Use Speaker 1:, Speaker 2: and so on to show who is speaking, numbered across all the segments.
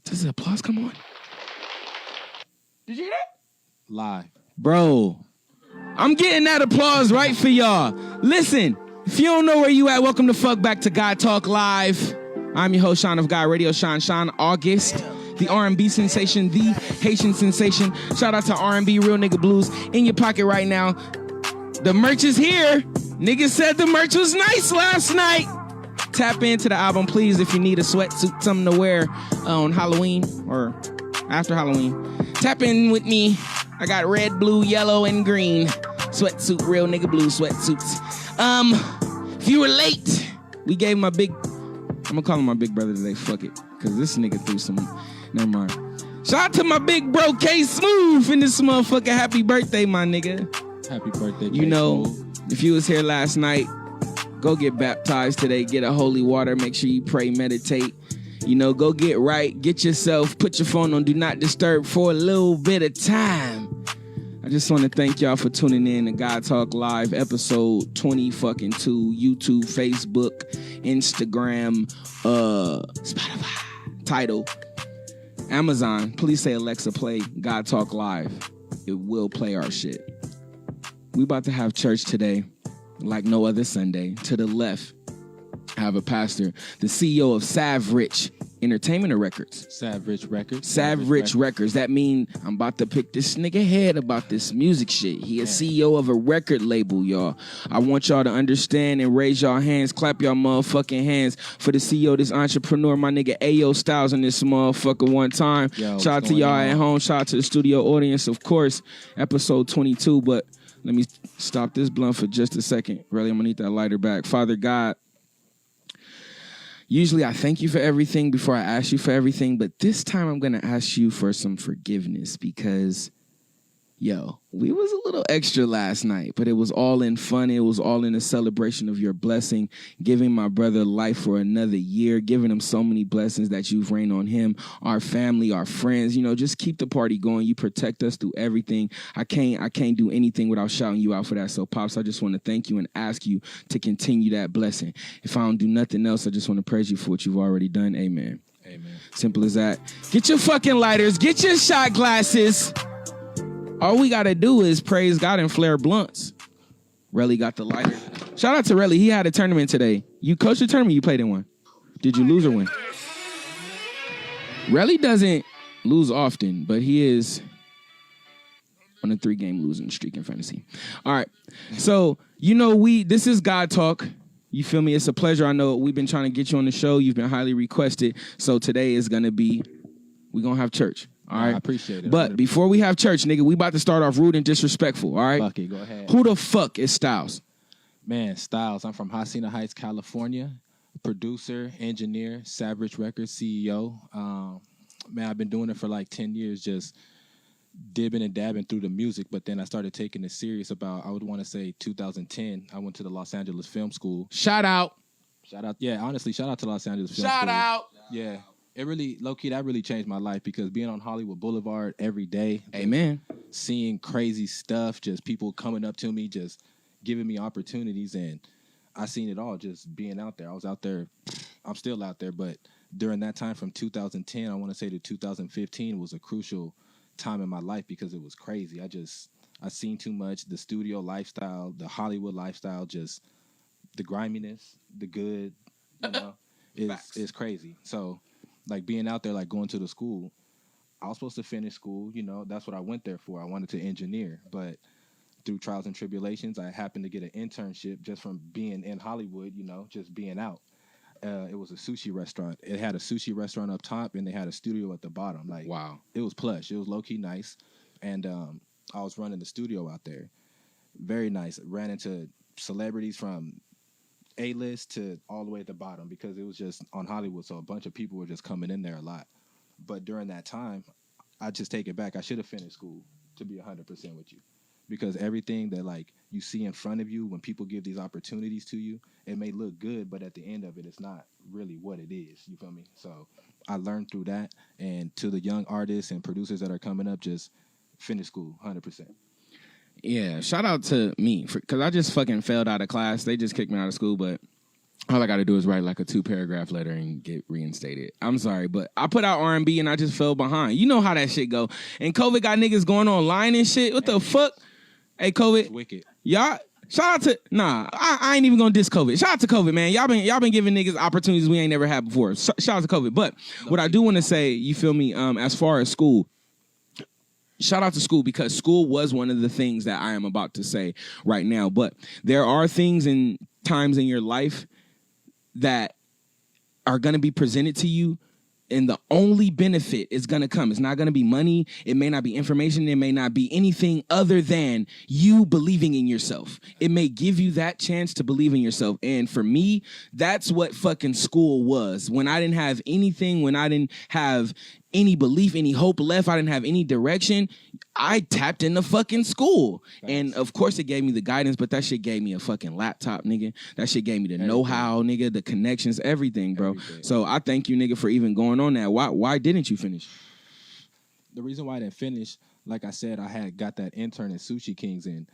Speaker 1: Does the applause come on? Did you hear that?
Speaker 2: Live.
Speaker 1: Bro, I'm getting that applause right for y'all. Listen, if you don't know where you at, welcome to Fuck Back to God Talk Live. I'm your host, Sean of God Radio, Sean August. The R&B sensation, the Haitian sensation. Shout out to R&B Real Nigga Blues in your pocket right now. The merch is here. Niggas said the merch was nice last night. Tap into the album, please, if you need a sweatsuit, something to wear on Halloween or after Halloween. Tap in with me. I got red, blue, yellow, and green sweatsuit, Real Nigga Blues sweatsuits. If you were late, we gave my big... I'm gonna call him my big brother today. Fuck it, because this nigga threw some... Never mind. Shout out to my big bro, K Smooth, in this motherfucker. Happy birthday, my nigga.
Speaker 2: Happy birthday,
Speaker 1: you know, if you was here last night, go get baptized today. Get a holy water. Make sure you pray, meditate. You know, go get right. Get yourself, put your phone on Do Not Disturb for a little bit of time. I just want to thank y'all for tuning in to God Talk Live, episode 20 fucking 2, YouTube, Facebook, Instagram, Spotify, Tidal, Amazon. Please say, Alexa, play God Talk Live. It will play our shit. We about to have church today like no other Sunday. To the left, I have a pastor, the CEO of Sav Rich Entertainment Records.
Speaker 2: Sav Rich Records.
Speaker 1: Sav Rich Records. That mean I'm about to pick this nigga head about this music shit. He a CEO of a record label, y'all. I want y'all to understand and raise y'all hands, clap y'all motherfucking hands for the CEO, this entrepreneur, my nigga Ayo Styles in this motherfucker one time.
Speaker 2: Yo,
Speaker 1: shout out to y'all at home. Shout out to the studio audience, of course. Episode 22, but let me stop this blunt for just a second. Really, I'm gonna need that lighter back. Father God, usually I thank you for everything before I ask you for everything, but this time I'm going to ask you for some forgiveness because, yo, we was a little extra last night, but it was all in fun. It was all in a celebration of your blessing, giving my brother life for another year, giving him so many blessings that you've rained on him, our family, our friends. You know, just keep the party going. You protect us through everything. I can't do anything without shouting you out for that. So, Pops, I just want to thank you and ask you to continue that blessing. If I don't do nothing else, I just want to praise you for what you've already done. Amen.
Speaker 2: Amen.
Speaker 1: Simple as that. Get your fucking lighters. Get your shot glasses. All we got to do is praise God and flare blunts. Relly got the lighter. Shout out to Relly. He had a tournament today. You coached the tournament, you played in one. Did you lose or win? Relly doesn't lose often, but he is on a 3-game losing streak in fantasy. All right. So, you know, this is God Talk. You feel me? It's a pleasure. I know we've been trying to get you on the show. You've been highly requested. So today is going to be, we're going to have church. All right.
Speaker 2: I appreciate it.
Speaker 1: But before we have church, nigga, we about to start off rude and disrespectful. All right.
Speaker 2: Fuck it, go ahead.
Speaker 1: Who the fuck is Styles?
Speaker 2: Man, Styles. I'm from Hacienda Heights, California. Producer, engineer, Sav Rich Records CEO. Man, I've been doing it for like 10 years, just dibbing and dabbing through the music. But then I started taking it serious about, I would want to say 2010. I went to the Los Angeles Film School.
Speaker 1: Shout out.
Speaker 2: Yeah, honestly, shout out to Los Angeles Film School.
Speaker 1: Shout out.
Speaker 2: Yeah. It really, low-key, that really changed my life because being on Hollywood Boulevard every day.
Speaker 1: Amen.
Speaker 2: Seeing crazy stuff, just people coming up to me, just giving me opportunities. And I seen it all just being out there. I was out there. I'm still out there. But during that time from 2010, I want to say to 2015 was a crucial time in my life because it was crazy. I seen too much. The studio lifestyle, the Hollywood lifestyle, just the griminess, the good, you know, is crazy. So, like being out there, like going to the school, I was supposed to finish school, you know, that's what I went there for. I wanted to engineer, but through trials and tribulations, I happened to get an internship just from being in Hollywood, you know, just being out. It was a sushi restaurant. It had a sushi restaurant up top and they had a studio at the bottom. Like,
Speaker 1: wow.
Speaker 2: It was plush. It was low-key nice. And I was running the studio out there. Very nice. Ran into celebrities from A-list to all the way at the bottom because it was just on Hollywood, so a bunch of people were just coming in there a lot. But during that time, I just take it back. I should have finished school, to be 100% with you, because everything that like you see in front of you when people give these opportunities to you, it may look good, but at the end of it, it's not really what it is. You feel me? So I learned through that, and to the young artists and producers that are coming up, just finish school, 100%.
Speaker 1: Yeah, shout out to me because I just fucking failed out of class. They just kicked me out of school, but All I got to do is write like a 2-paragraph letter and get reinstated. I'm sorry, but I put out R&B and I just fell behind. You know how that shit go. And COVID got niggas going online and shit. What the fuck? Hey, COVID.
Speaker 2: It's wicked.
Speaker 1: Y'all, shout out to, I ain't even gonna diss COVID. Shout out to COVID, man. Y'all been giving niggas opportunities we ain't never had before. Shout out to COVID. But what I do want to say, you feel me, as far as school, shout out to school, because school was one of the things that I am about to say right now. But there are things and times in your life that are going to be presented to you, and the only benefit is going to come. It's not going to be money. It may not be information. It may not be anything other than you believing in yourself. It may give you that chance to believe in yourself. And for me, that's what fucking school was. When I didn't have anything, when I didn't have any belief, any hope left, I didn't have any direction, I tapped into fucking school. Thanks. And of course it gave me the guidance, but that shit gave me a fucking laptop, nigga. That shit gave me the know-how, nigga, the connections, everything, bro. Everything. So I thank you, nigga, for even going on that. Why didn't you finish?
Speaker 2: The reason why I didn't finish, like I said, I had got that intern at Sushi Kings, and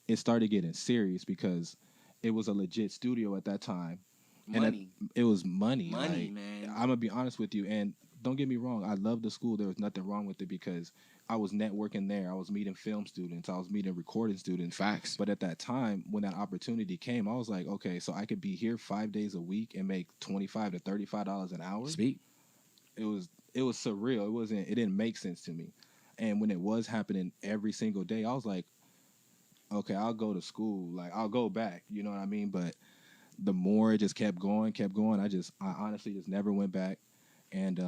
Speaker 2: it started getting serious because it was a legit studio at that time.
Speaker 1: Money.
Speaker 2: And it was money.
Speaker 1: Money,
Speaker 2: like,
Speaker 1: man.
Speaker 2: I'm going to be honest with you, and don't get me wrong, I love the school. There was nothing wrong with it because I was networking there. I was meeting film students. I was meeting recording students.
Speaker 1: Facts.
Speaker 2: But at that time, when that opportunity came, I was like, okay, so I could be here 5 days a week and make $25 to $35 an hour.
Speaker 1: Speak.
Speaker 2: It was surreal. It didn't make sense to me. And when it was happening every single day, I was like, okay, I'll go to school. Like, I'll go back. You know what I mean? But the more it just kept going. I honestly just never went back. And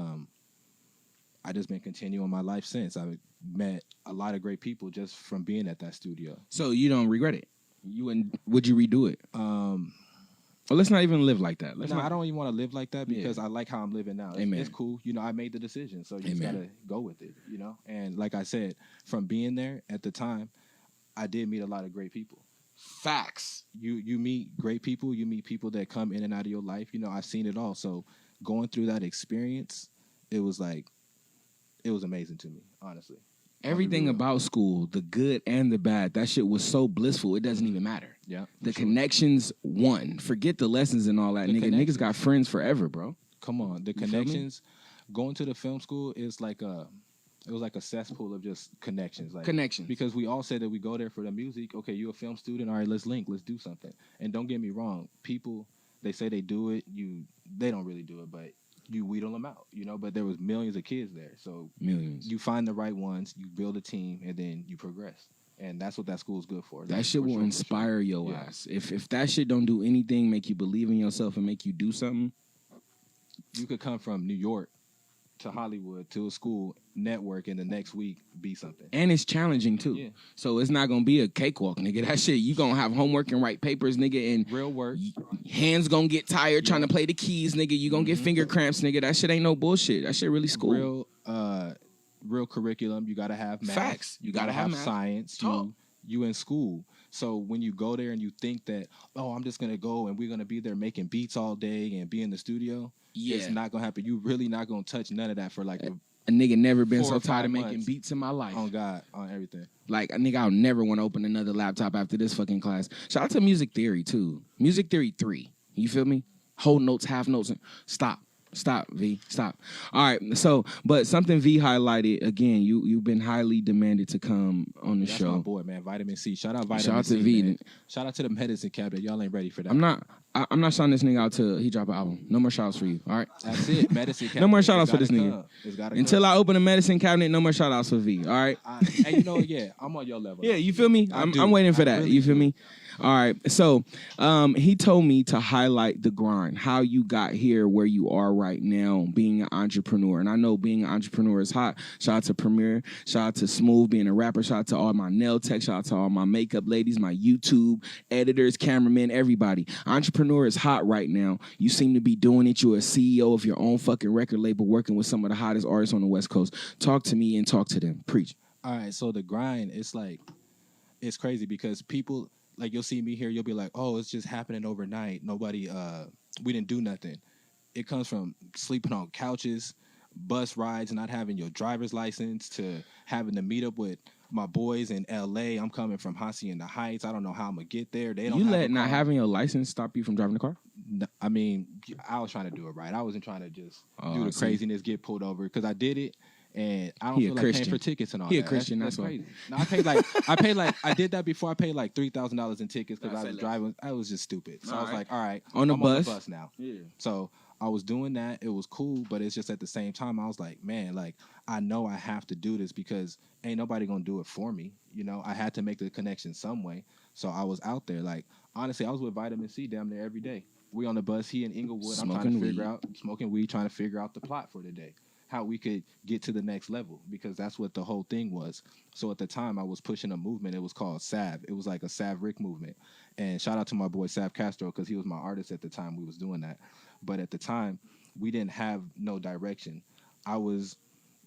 Speaker 2: I just been continuing my life since. I've met a lot of great people just from being at that studio.
Speaker 1: So you don't regret it? Would you redo it? Well, let's not even live like that.
Speaker 2: I don't even want to live like that because I like how I'm living now. It's cool. You know, I made the decision, so you just got to go with it, you know? And like I said, from being there at the time, I did meet a lot of great people.
Speaker 1: Facts.
Speaker 2: You meet great people. You meet people that come in and out of your life. You know, I've seen it all. So going through that experience, it was amazing to me, honestly.
Speaker 1: Everything about school, the good and the bad, that shit was so blissful, it doesn't even matter.
Speaker 2: Yeah.
Speaker 1: The connections won. Forget the lessons and all that, nigga. Niggas got friends forever, bro.
Speaker 2: Come on. The connections, going to the film school is like it was like a cesspool of just connections. Like,
Speaker 1: connections.
Speaker 2: Because we all said that we go there for the music. Okay, you a film student. All right, let's link. Let's do something. And don't get me wrong. People, they say they do it. They don't really do it, but you wheedle them out, you know, but there was millions of kids there. So
Speaker 1: millions. You
Speaker 2: find the right ones, you build a team, and then you progress. And that's what that school's good for.
Speaker 1: That shit will inspire your ass. If that shit don't do anything, make you believe in yourself and make you do something.
Speaker 2: You could come from New York to Hollywood to a school, network, and the next week be something.
Speaker 1: And it's challenging too. Yeah. So it's not gonna be a cakewalk, nigga. That shit, you gonna have homework and write papers, nigga, and
Speaker 2: real work.
Speaker 1: Hands gonna get tired trying to play the keys, nigga. You gonna get finger cramps, nigga. That shit ain't no bullshit. That shit really school.
Speaker 2: Real curriculum. You gotta have math.
Speaker 1: Facts. You gotta have
Speaker 2: science. You in school. So when you go there and you think that, oh, I'm just gonna go and we're gonna be there making beats all day and be in the studio. Yeah. It's not gonna happen. You really not gonna touch none of that for like
Speaker 1: a nigga never been so tired of making beats in my life.
Speaker 2: On God, on everything.
Speaker 1: Like, a nigga, I'll never want to open another laptop after this fucking class. Shout out to Music Theory, too. Music Theory 3. You feel me? Whole notes, half notes. Stop, V. Stop. All right, so, but something V highlighted, again, you've been highly demanded to come on the show.
Speaker 2: That's my boy, man. Vitamin C. Shout out Vitamin C.
Speaker 1: Shout out to V.
Speaker 2: Man. Shout out to the medicine cabinet. Y'all ain't ready for that.
Speaker 1: I'm not shouting this nigga out till he drop an album. No more shout outs for you, all right?
Speaker 2: That's it. Medicine cabinet.
Speaker 1: No more shout outs for this nigga. Until I open a medicine cabinet, no more shout outs for V, all right?
Speaker 2: And you know, I'm on your level.
Speaker 1: Yeah, you feel me? I'm waiting for that. Really you feel me? All right. So he told me to highlight the grind, how you got here where you are right now, being an entrepreneur. And I know being an entrepreneur is hot. Shout out to Premier. Shout out to Smooth being a rapper. Shout out to all my nail tech. Shout out to all my makeup ladies, my YouTube editors, cameramen, everybody. Entrepreneur is hot right now. You seem to be doing it. You're a CEO of your own fucking record label working with some of the hottest artists on the West Coast. Talk to me and talk to them. Preach.
Speaker 2: All right. So the grind, it's crazy because people... Like, you'll see me here, you'll be like, oh, it's just happening overnight. Nobody, we didn't do nothing. It comes from sleeping on couches, bus rides, not having your driver's license, to having to meet up with my boys in LA. I'm coming from Hacienda Heights. I don't know how I'm gonna get there. They don't.
Speaker 1: You
Speaker 2: have
Speaker 1: let
Speaker 2: a
Speaker 1: not
Speaker 2: car.
Speaker 1: having your license stop you from driving the car?
Speaker 2: I mean, I was trying to do it right. I wasn't trying to just do the
Speaker 1: see.
Speaker 2: craziness, get pulled over, because I did it, and I don't
Speaker 1: He a
Speaker 2: feel like paying
Speaker 1: Christian.
Speaker 2: for tickets and all
Speaker 1: He a
Speaker 2: that.
Speaker 1: Christian,
Speaker 2: That's
Speaker 1: that's why.
Speaker 2: crazy. No, I did that before. I paid like $3,000 in tickets because I was driving. I was just stupid. So I was
Speaker 1: Alright.
Speaker 2: like, all right,
Speaker 1: On the
Speaker 2: I'm
Speaker 1: bus?
Speaker 2: on the bus now.
Speaker 1: Yeah.
Speaker 2: So I was doing that. It was cool, but it's just at the same time, I was like, man, like I know I have to do this because ain't nobody gonna do it for me. You know, I had to make the connection some way. So I was out there. Like honestly, I was with Vitamin C damn near every day. We on the bus. He in Inglewood. I'm trying to
Speaker 1: Smoking
Speaker 2: figure
Speaker 1: weed.
Speaker 2: out smoking weed, trying to figure out the plot for the day, how we could get to the next level, because that's what the whole thing was. So at the time, I was pushing a movement. It was called Sav. It was like a Sav Rick movement. And shout out to my boy Sav Castro because he was my artist at the time we was doing that. But at the time, we didn't have no direction. I was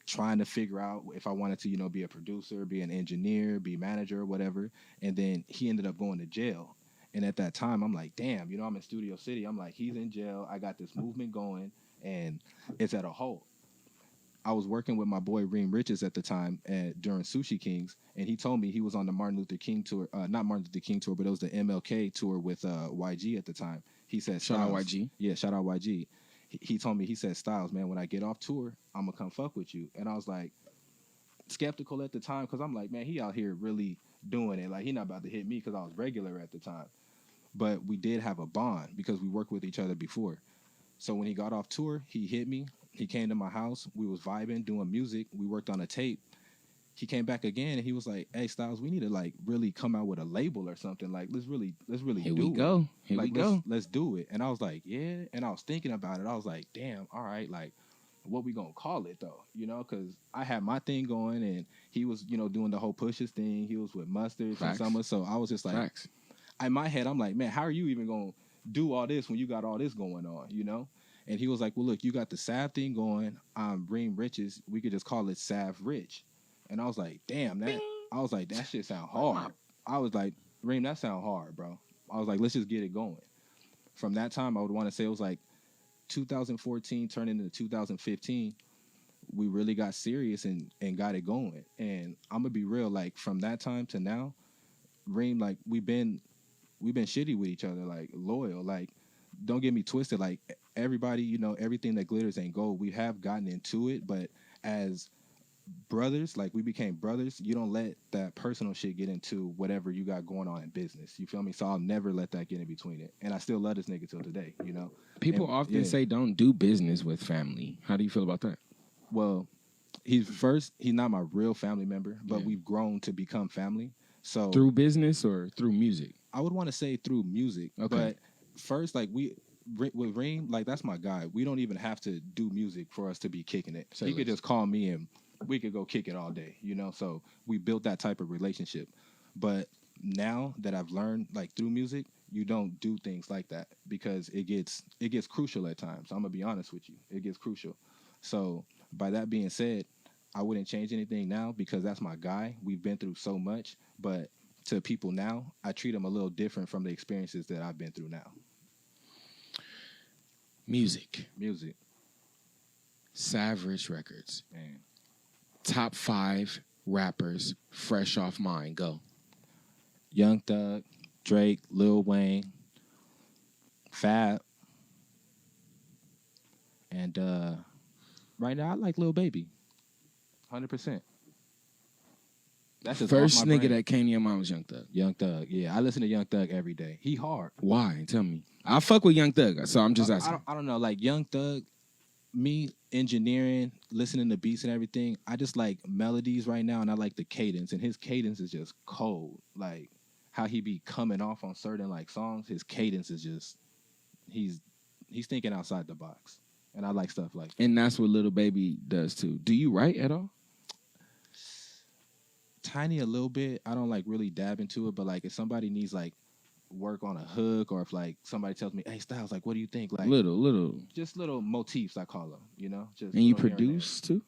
Speaker 2: trying to figure out if I wanted to, you know, be a producer, be an engineer, be manager, or whatever. And then he ended up going to jail. And at that time, I'm like, damn, you know, I'm in Studio City. I'm like, he's in jail. I got this movement going, and it's at a halt. I was working with my boy Reem Riches at the time during Sushi Kings, and he told me he was on the Martin Luther King tour, not Martin Luther King tour, but it was the MLK tour with YG at the time. He said,
Speaker 1: Shout out
Speaker 2: Styles,
Speaker 1: YG.
Speaker 2: Yeah, shout out YG. He told me, he said, Styles, man, when I get off tour, I'm gonna come fuck with you. And I was like, skeptical at the time because I'm like, man, he out here really doing it. Like he not about to hit me because I was regular at the time. But we did have a bond because we worked with each other before. So when he got off tour, he hit me. He came to my house. We was vibing, doing music. We worked on a tape. He came back again and he was like, "Hey Styles, we need to like really come out with a label or something. Like let's really
Speaker 1: Here
Speaker 2: do
Speaker 1: we go.
Speaker 2: it.
Speaker 1: Here
Speaker 2: Like
Speaker 1: we go.
Speaker 2: let's do it." And I was like, "Yeah." And I was thinking about it. I was like, "Damn, all right, like what we gonna call it though?" You know, because I had my thing going and he was, you know, doing the whole Pushes thing. He was with Mustard and
Speaker 1: Facts.
Speaker 2: Summer. So I was just like,
Speaker 1: Facts.
Speaker 2: in my head, I'm like, man, how are you even gonna do all this when you got all this going on, you know? And he was like, well, look, you got the Sav thing going. I'm Reem Riches. We could just call it Sav Rich. And I was like, damn, that shit sound hard. I was like, Reem, that sound hard, bro. I was like, let's just get it going. From that time, I would want to say it was like 2014 turning into 2015. We really got serious and got it going. And I'm gonna be real, like from that time to now, Reem, like we've been shitty with each other, like loyal. Like, don't get me twisted. Like everybody, you know, everything that glitters ain't gold. We have gotten into it, but as brothers, like we became brothers. You don't let that personal shit get into whatever you got going on in business. You feel me? So I'll never let that get in between it. And I still love this nigga till today. You know.
Speaker 1: People
Speaker 2: And,
Speaker 1: often
Speaker 2: yeah.
Speaker 1: say don't do business with family. How do you feel about that?
Speaker 2: Well, he's not my real family member, but
Speaker 1: Yeah.
Speaker 2: we've grown to become family. So
Speaker 1: Through business or through music?
Speaker 2: I would want to say through music.
Speaker 1: Okay.
Speaker 2: But first, like with Reem, like that's my guy. We don't even have to do music for us to be kicking it.
Speaker 1: Say
Speaker 2: He could
Speaker 1: less.
Speaker 2: just call me and we could go kick it all day, you know? So we built that type of relationship. But now that I've learned, like through music, you don't do things like that because it gets crucial at times. I'm gonna be honest with you. It gets crucial. So by that being said, I wouldn't change anything now because that's my guy. We've been through so much, but to people now, I treat them a little different from the experiences that I've been through now.
Speaker 1: Music.
Speaker 2: Music,
Speaker 1: Sav Rich Records.
Speaker 2: man.
Speaker 1: Top 5 rappers fresh off mine. Go.
Speaker 2: Young Thug, Drake, Lil Wayne, Fab, and right now I like Lil Baby, 100%. That's just
Speaker 1: First
Speaker 2: off my
Speaker 1: nigga
Speaker 2: brain.
Speaker 1: that came to your mind was Young Thug.
Speaker 2: Young Thug. Yeah, I listen to Young Thug every day. He hard.
Speaker 1: Why? Tell me. I fuck with Young Thug, so I'm just asking.
Speaker 2: I don't know. Like Young Thug, me engineering, listening to beats and everything. I just like melodies right now, and I like the cadence. And his cadence is just cold. Like how he be coming off on certain like songs. His cadence is just he's thinking outside the box, and I like stuff like that.
Speaker 1: And that's what Little Baby does too. Do you write at all?
Speaker 2: Tiny a little bit. I don't like really dab into it, but like if somebody needs like work on a hook, or if like somebody tells me, "Hey Styles, like what do you think?" Like
Speaker 1: Little.
Speaker 2: just little motifs, I call them. You know, just
Speaker 1: And you
Speaker 2: little here there.
Speaker 1: produce too?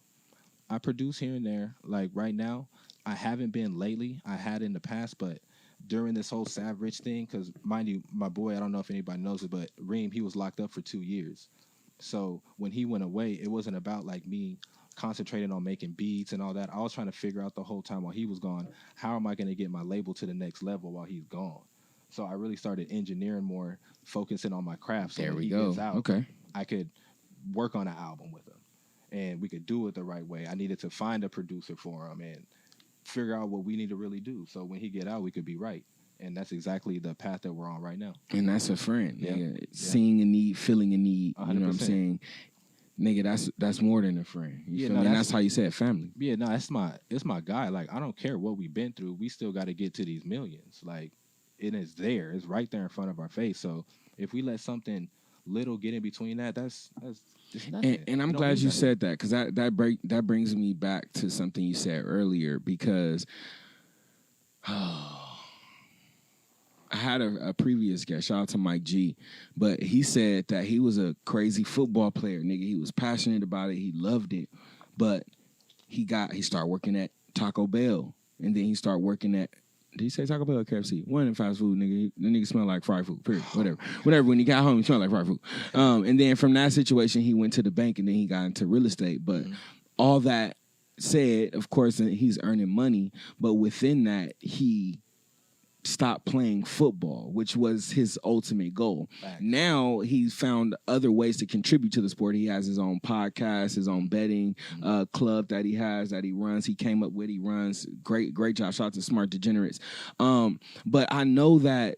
Speaker 2: I produce here and there. Like right now, I haven't been lately. I had in the past, but during this whole Sav Rich thing, because mind you, my boy, I don't know if anybody knows it, but Reem, he was locked up for 2 years. So when he went away, it wasn't about like me concentrating on making beats and all that. I was trying to figure out the whole time while he was gone, how am I going to get my label to the next level while he's gone? So I really started engineering more, focusing on my craft. So
Speaker 1: There
Speaker 2: when
Speaker 1: we
Speaker 2: he
Speaker 1: go.
Speaker 2: gets out,
Speaker 1: Okay.
Speaker 2: I could work on an album with him, and we could do it the right way. I needed to find a producer for him and figure out what we need to really do. So when he get out, we could be right. And that's exactly the path that we're on right now.
Speaker 1: And that's a friend,
Speaker 2: Yeah.
Speaker 1: nigga.
Speaker 2: Yeah.
Speaker 1: Seeing a need, feeling a need. You know what I'm
Speaker 2: 100%.
Speaker 1: saying? Nigga, that's more than a friend. You
Speaker 2: Yeah,
Speaker 1: feel
Speaker 2: no,
Speaker 1: me? And
Speaker 2: that's-
Speaker 1: that's how you said family.
Speaker 2: Yeah, no, it's my guy. Like, I don't care what we've been through. We still got to get to these millions. Like, it is there. It's right there in front of our face. So if we let something little get in between that's it's nothing.
Speaker 1: And I'm
Speaker 2: It don't
Speaker 1: glad
Speaker 2: mean
Speaker 1: you
Speaker 2: nothing.
Speaker 1: said that, because that brings me back to something you said earlier, because I had a previous guest, shout out to Mike G, but he said that he was a crazy football player, nigga. He was passionate about it, he loved it, but he started working at Taco Bell, and then he started working at, did he say Taco Bell or KFC? One in fast food, nigga. The nigga smelled like fried food, period. Whatever. When he got home, he smelled like fried food. And then from that situation, he went to the bank, and then he got into real estate. But all that said, of course, he's earning money, but within that, he stopped playing football, which was his ultimate goal.
Speaker 2: Facts.
Speaker 1: Now he's found other ways to contribute to the sport. He has his own podcast, his own betting club that he runs. He came up with, he runs. Great job. Shout out to Smart Degenerates. But I know that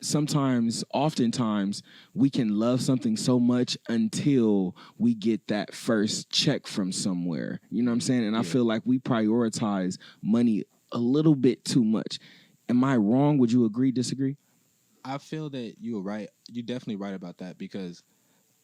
Speaker 1: oftentimes, we can love something so much until we get that first check from somewhere. You know what I'm saying? And I feel like we prioritize money a little bit too much. Am I wrong? Would you agree, disagree?
Speaker 2: I feel that you're right. You're definitely right about that, because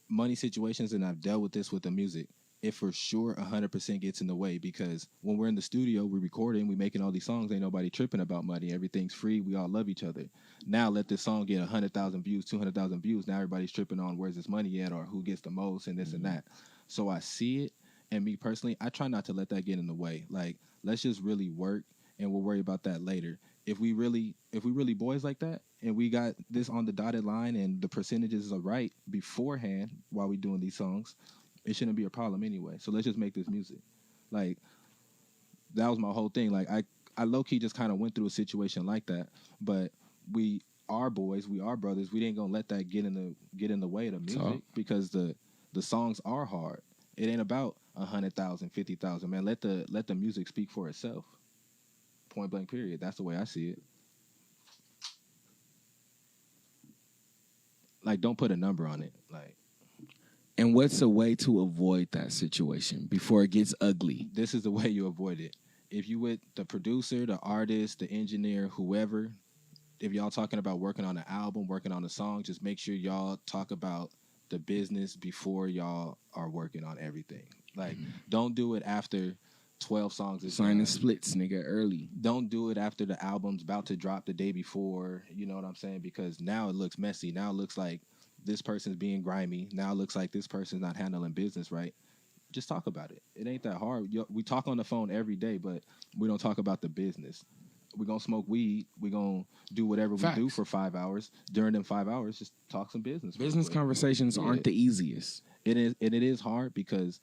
Speaker 2: money situations, and I've dealt with this with the music, it for sure 100% gets in the way, because when we're in the studio, we're recording, we're making all these songs, ain't nobody tripping about money. Everything's free. We all love each other. Now let this song get 100,000 views, 200,000 views. Now everybody's tripping on where's this money at, or who gets the most, and this and that. So I see it, and me personally, I try not to let that get in the way. Like, let's just really work, and we'll worry about that later. If we really boys like that, and we got this on the dotted line, and the percentages are right beforehand while we doing these songs, it shouldn't be a problem anyway. So let's just make this music. Like, that was my whole thing. Like, I low key just kind of went through a situation like that, but we are boys, we are brothers. We ain't gonna let that get in the way of the music, because the songs are hard. It ain't about 100,000, 50,000. Man, let the music speak for itself. Point blank, period. That's the way I see it. Like, don't put a number on it. Like,
Speaker 1: And what's a way to avoid that situation before it gets ugly?
Speaker 2: this is the way you avoid it. If you with the producer, the artist, the engineer, whoever, if y'all talking about working on an album, working on a song, just make sure y'all talk about the business before y'all are working on everything. Like, don't do it after 12 songs is
Speaker 1: Signing
Speaker 2: done.
Speaker 1: splits, nigga, early.
Speaker 2: Don't do it after the album's about to drop the day before. You know what I'm saying? Because now it looks messy. Now it looks like this person's being grimy. Now it looks like this person's not handling business right. Just talk about it. It ain't that hard. We talk on the phone every day, but we don't talk about the business. We're going to smoke weed. We're going to do whatever
Speaker 1: Facts.
Speaker 2: we do for 5 hours. During them 5 hours, just talk some business. real
Speaker 1: Business
Speaker 2: quick.
Speaker 1: conversations
Speaker 2: Yeah.
Speaker 1: aren't the easiest.
Speaker 2: It is, and it is hard, because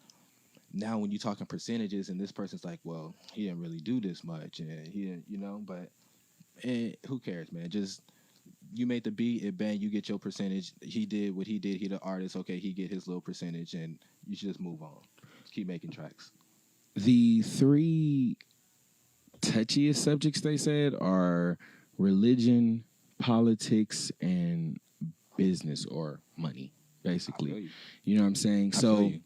Speaker 2: now when you're talking percentages and this person's like, well, he didn't really do this much, and he didn't, but who cares, man? Just, you made the beat, it bang, you get your percentage. He did what he did. He the artist, okay, he get his little percentage, and you should just move on. Just keep making tracks.
Speaker 1: The three touchiest subjects they said are religion, politics, and business or money,
Speaker 2: I feel
Speaker 1: basically.
Speaker 2: you.
Speaker 1: You know what I'm saying?
Speaker 2: I
Speaker 1: So
Speaker 2: feel you.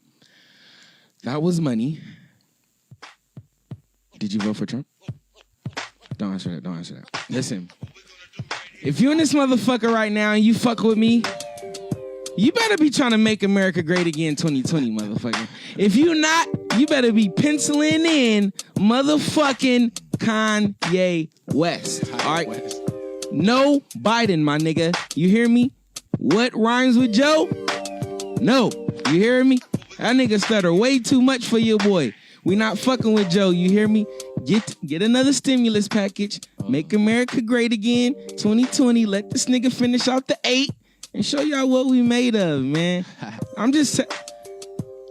Speaker 1: that was money. Did you vote for Trump? Don't answer that. Listen, if you in this motherfucker right now and you fuck with me, you better be trying to make America great again 2020, motherfucker. If you not, you better be penciling in motherfucking Kanye West. All right?
Speaker 2: West.
Speaker 1: No Biden, my nigga. You hear me? What rhymes with Joe? No. You hear me? That nigga stutter way too much for your boy. We not fucking with Joe. You hear me? Get another stimulus package. Make America great again. 2020. Let this nigga finish out the 8 and show y'all what we made of, man. I'm just saying.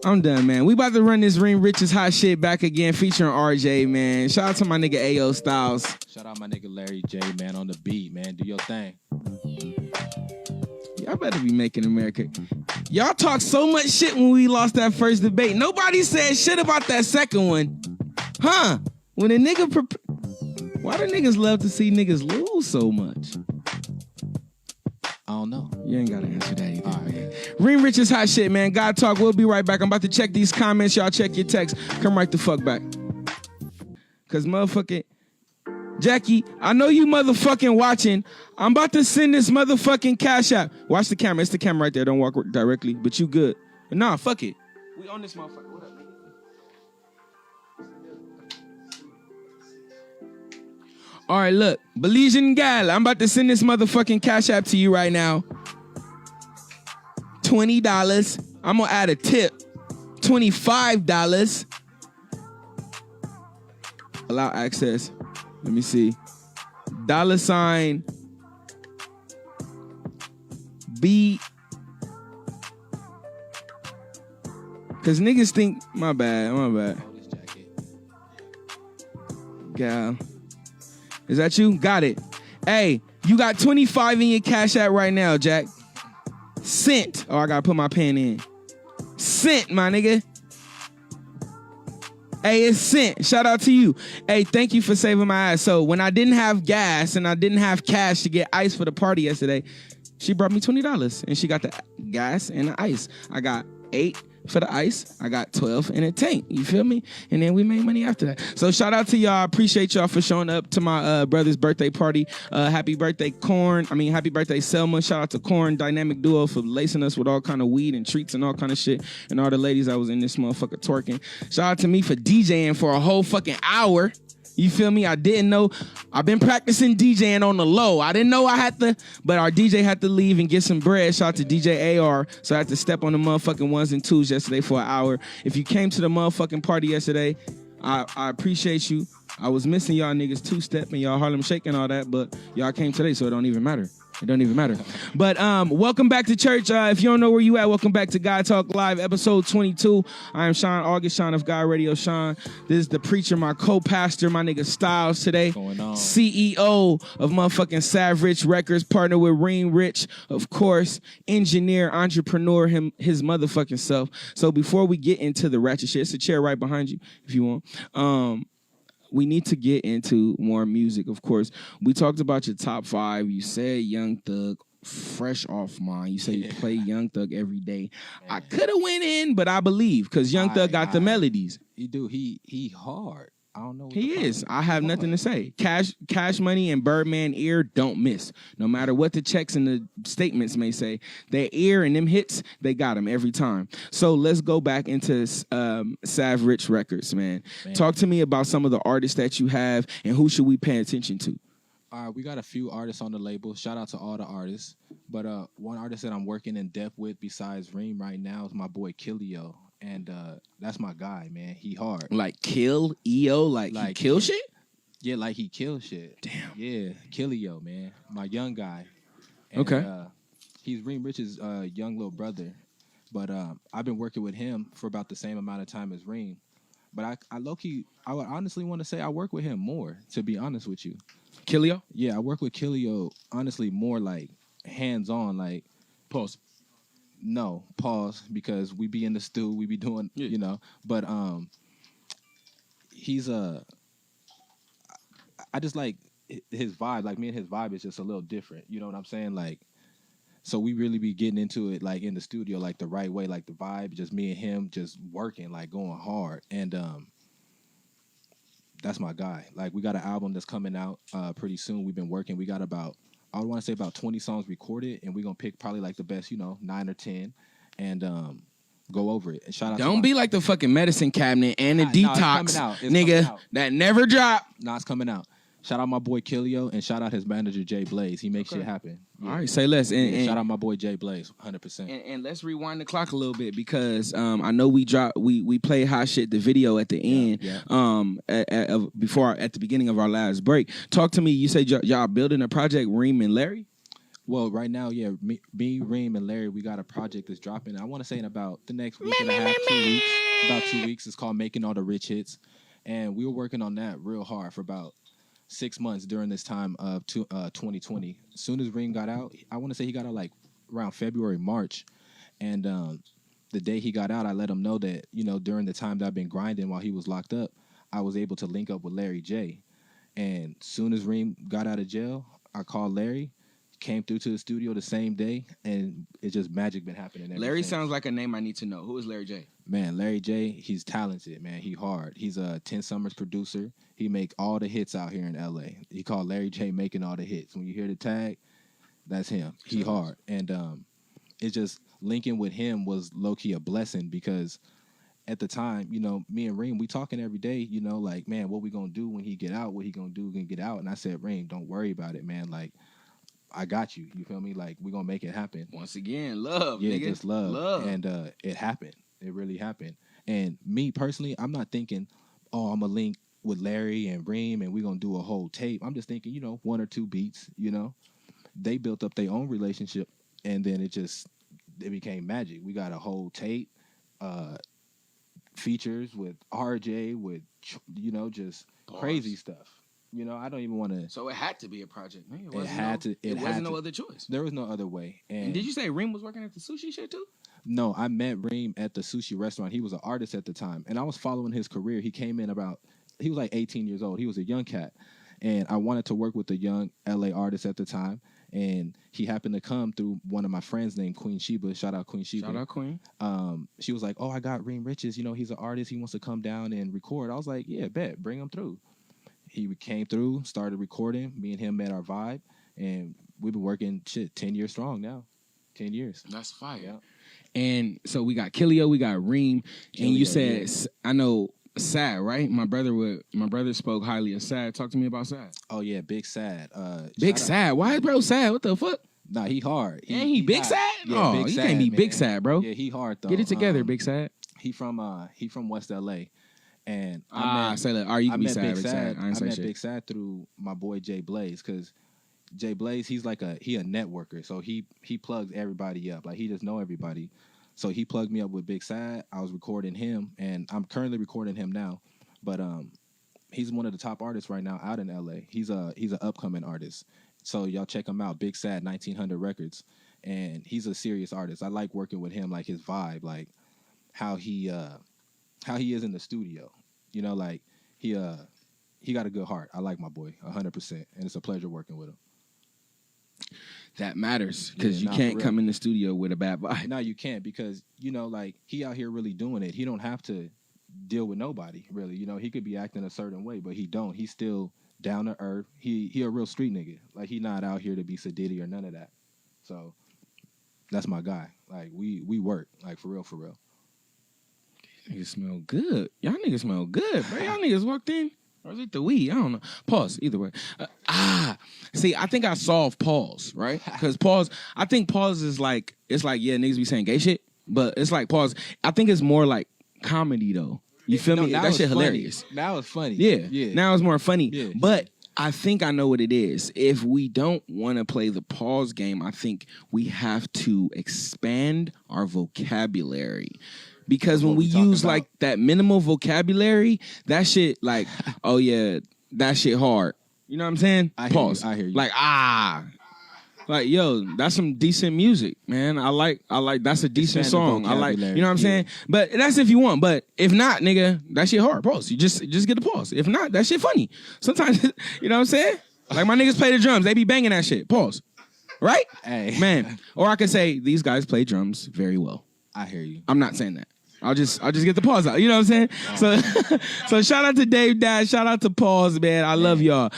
Speaker 1: I'm done, man. We about to run this Ring Riches hot shit back again, featuring RJ, man. Shout out to my nigga Ayo Styles.
Speaker 2: Shout out my nigga Larry J, man, on the beat, man. Do your thing.
Speaker 1: Y'all better be making America. Y'all talked so much shit when we lost that first debate. Nobody said shit about that second one. Huh? When a nigga... Why do niggas love to see niggas lose so much?
Speaker 2: I don't know.
Speaker 1: You ain't gotta answer that either.
Speaker 2: All right.
Speaker 1: Man. Ring Riches hot shit, man. God talk. We'll be right back. I'm about to check these comments. Y'all check your text. Come right the fuck back. Cause motherfucking Jackie, I know you motherfucking watching. I'm about to send this motherfucking Cash App. Watch the camera. It's the camera right there. Don't walk directly. But you good. But nah, fuck it. We on this motherfucker. What up, nigga? All right, look. Belizean gal, I'm about to send this motherfucking Cash App to you right now. $20. I'm going to add a tip. $25. Allow access. Let me see. $sign B. Because niggas think, my bad. Gal. Is that you? Got it. Hey, you got 25 in your Cash App right now, Jack. Sent. Oh, I got to put my pen in. Sent, my nigga. Hey, it's sent. Shout out to you. Hey, thank you for saving my ass. So when I didn't have gas and I didn't have cash to get ice for the party yesterday, she brought me $20 and she got the gas and the ice. I got 8 for the ice. I got 12 in a tank. You feel me? And then we made money after that. So shout out to y'all. Appreciate y'all for showing up to my brother's birthday party. Happy birthday, Corn. Happy birthday, Selma. Shout out to Corn Dynamic Duo for lacing us with all kind of weed and treats and all kind of shit. And all the ladies I was in this motherfucker twerking. Shout out to me for DJing for a whole fucking hour. You feel me? I didn't know. I've been practicing DJing on the low. I didn't know I had to, but our DJ had to leave and get some bread. Shout out to DJ AR. So I had to step on the motherfucking ones and twos yesterday for an hour. If you came to the motherfucking party yesterday, I appreciate you. I was missing y'all niggas two-step and y'all Harlem Shake and all that, but y'all came today, so it don't even matter. It don't even matter. But welcome back to church. If you don't know where you at, welcome back to God Talk Live, episode 22. I am Sean August, Sean of God Radio Sean. This is the preacher, my co-pastor, my nigga Styles today.
Speaker 2: Going on.
Speaker 1: CEO of motherfucking Sav Rich Records, partner with Ring Rich, of course, engineer, entrepreneur, his motherfucking self. So before we get into the ratchet shit, it's a chair right behind you if you want. We need to get into more music, of course. We talked about your top 5. You said Young Thug, fresh off mine. You say you play Young Thug every day. I could have went in, but I believe because Young Thug got the melodies.
Speaker 2: He do. He hard. I don't know.
Speaker 1: He is. I have nothing to say. Cash Money and Birdman ear don't miss. No matter what the checks and the statements may say, their ear and them hits, they got them every time. So let's go back into Sav Rich Records, man. Talk to me about some of the artists that you have and who should we pay attention to?
Speaker 2: All right, we got a few artists on the label. Shout out to all the artists. But one artist that I'm working in depth with besides Reem right now is my boy Killio. And that's my guy, man. He hard.
Speaker 1: Like kill EO, like he kill shit?
Speaker 2: Yeah, like he kill shit.
Speaker 1: Damn.
Speaker 2: Yeah, Killio, man. My young guy. And,
Speaker 1: okay.
Speaker 2: He's Reem Rich's young little brother. But I've been working with him for about the same amount of time as Reem. But I low-key, I would honestly want to say I work with him more, to be honest with you.
Speaker 1: Killio?
Speaker 2: Yeah, I work with Killio, honestly, more like hands-on, like...
Speaker 1: Pause.
Speaker 2: No, pause, because we be in the stew, we be doing, you know, but he's I just like his vibe, like me and his vibe is just a little different, you know what I'm saying? Like, so we really be getting into it like in the studio, like the right way, like the vibe, just me and him just working, like going hard, and that's my guy. Like we got an album that's coming out pretty soon. We've been working, we got about, I would want to say about 20 songs recorded, and we're going to pick probably like the best, 9 or 10, and go over it. And shout out
Speaker 1: Don't be like the fucking medicine cabinet and the detox, nigga, that never drop.
Speaker 2: Nah, it's coming out. Shout out my boy Killio, and shout out his manager, Jay Blaze. He makes shit happen. Yeah.
Speaker 1: All right, say less. And
Speaker 2: shout out my boy Jay Blaze, 100%.
Speaker 1: And let's rewind the clock a little bit because I know we played Hot Shit, the video at the end, at the beginning of our last break. Talk to me. You said y'all building a project, Reem and Larry?
Speaker 2: Well, right now, yeah, me, Reem, and Larry, we got a project that's dropping. I want to say in about the next week and a half, 2 weeks. About 2 weeks. It's called Making All the Rich Hits, and we were working on that real hard for about 6 months during this time of 2020. As soon as Reem got out, I want to say he got out like around February, March, and the day he got out, I let him know that during the time that I've been grinding while he was locked up, I was able to link up with Larry J. And soon as Reem got out of jail, I called Larry. Came through to the studio the same day, and it's just magic been happening.
Speaker 1: Larry sounds like a name I need to know. Who is Larry J?
Speaker 2: Man, Larry J, he's talented, man. He hard. He's a 10 Summers producer. He make all the hits out here in LA. He called Larry J Making All the Hits. When you hear the tag, that's him. He hard. And it's just linking with him was low-key a blessing because at the time, me and Reem, we talking every day, like, man, what we gonna do when he get out? What he gonna do when he get out? And I said, Reem, don't worry about it, man. Like, I got you. You feel me? Like, we're going to make it happen.
Speaker 1: Once again, love,
Speaker 2: yeah,
Speaker 1: nigga.
Speaker 2: just love. And it happened. It really happened. And me, personally, I'm not thinking, oh, I'm going to link with Larry and Reem and we're going to do a whole tape. I'm just thinking, 1 or 2 beats, They built up their own relationship, and then it became magic. We got a whole tape, features with RJ, with, just crazy stuff. I don't even want to.
Speaker 1: So it had to be a project. Man,
Speaker 2: It
Speaker 1: wasn't no other choice.
Speaker 2: There was no other way.
Speaker 1: And did you say Reem was working at the sushi shit too?
Speaker 2: No, I met Reem at the sushi restaurant. He was an artist at the time, and I was following his career. He came in he was like 18 years old. He was a young cat, and I wanted to work with a young LA artist at the time. And he happened to come through one of my friends named Queen Sheba. Shout out Queen Sheba.
Speaker 1: Shout out Queen.
Speaker 2: She was like, "Oh, I got Reem Riches. He's an artist. He wants to come down and record." I was like, "Yeah, bet. Bring him through." He came through, started recording. Me and him met our vibe, and we've been working 10 years strong now. 10 years.
Speaker 1: That's fire.
Speaker 2: Yeah.
Speaker 1: And so we got Killio, we got Reem, and you said,
Speaker 2: yeah.
Speaker 1: I know Sad, right? My brother spoke highly of Sad. Talk to me about Sad.
Speaker 2: Oh yeah, Big Sad.
Speaker 1: Big Sad. Why is bro sad? What the fuck?
Speaker 2: Nah, he hard.
Speaker 1: He Big Sad?
Speaker 2: Yeah,
Speaker 1: Big
Speaker 2: Big
Speaker 1: you
Speaker 2: Sad,
Speaker 1: can't be
Speaker 2: man.
Speaker 1: Big Sad, bro.
Speaker 2: Yeah, he hard though.
Speaker 1: Get it together, Big Sad.
Speaker 2: He from West LA. And
Speaker 1: say that. You can be
Speaker 2: met
Speaker 1: sad,
Speaker 2: Big
Speaker 1: Big Sad. I ain't say
Speaker 2: met
Speaker 1: shit.
Speaker 2: Big Sad through my boy Jay Blaze, because Jay Blaze, he's like a networker, so he plugs everybody up. Like, he just know everybody. So he plugged me up with Big Sad. I was recording him, and I'm currently recording him now. But he's one of the top artists right now out in LA. He's an upcoming artist. So y'all check him out, Big Sad 1900 Records. And he's a serious artist. I like working with him, like his vibe, like how he is in the studio. Like he got a good heart. I like my boy 100%, and it's a pleasure working with him.
Speaker 1: That matters, because you can't come in the studio with a bad vibe.
Speaker 2: No, you can't, because like, he out here really doing it. He don't have to deal with nobody, really. He could be acting a certain way, but he don't. He's still down to earth. He a real street nigga. Like, he not out here to be Sadiddy or none of that. So that's my guy. Like, we work, like, for real, for real.
Speaker 1: Niggas smell good. Y'all niggas smell good, bro. Y'all niggas walked in. Or is it the weed? I don't know. Pause. Either way. See, I think I solved pause, right? Because pause, I think pause is like, it's like, yeah, niggas be saying gay shit, but it's like pause. I think it's more like comedy, though. You feel me? That shit hilarious.
Speaker 2: Now it's funny.
Speaker 1: Yeah. Now it's more funny.
Speaker 2: Yeah.
Speaker 1: But I think I know what it is. If we don't want to play the pause game, I think we have to expand our vocabulary. Because when we use like that minimal vocabulary, that shit like, oh yeah, that shit hard. You know what I'm saying? Pause.
Speaker 2: I hear you.
Speaker 1: Like, like, yo, that's some decent music, man. I like that's a decent song. I like, you know what I'm saying? But that's if you want. But if not, nigga, that shit hard. Pause. You just get the pause. If not, that shit funny. Sometimes, you know what I'm saying? Like, my niggas play the drums. They be banging that shit. Pause. Right?
Speaker 2: Hey.
Speaker 1: Man. Or I could say, these guys play drums very well.
Speaker 2: I hear you.
Speaker 1: I'm not saying that. I'll just get the pause out. You know what I'm saying? Wow. So shout out to Dave Dash. Shout out to Pause, man. I love y'all.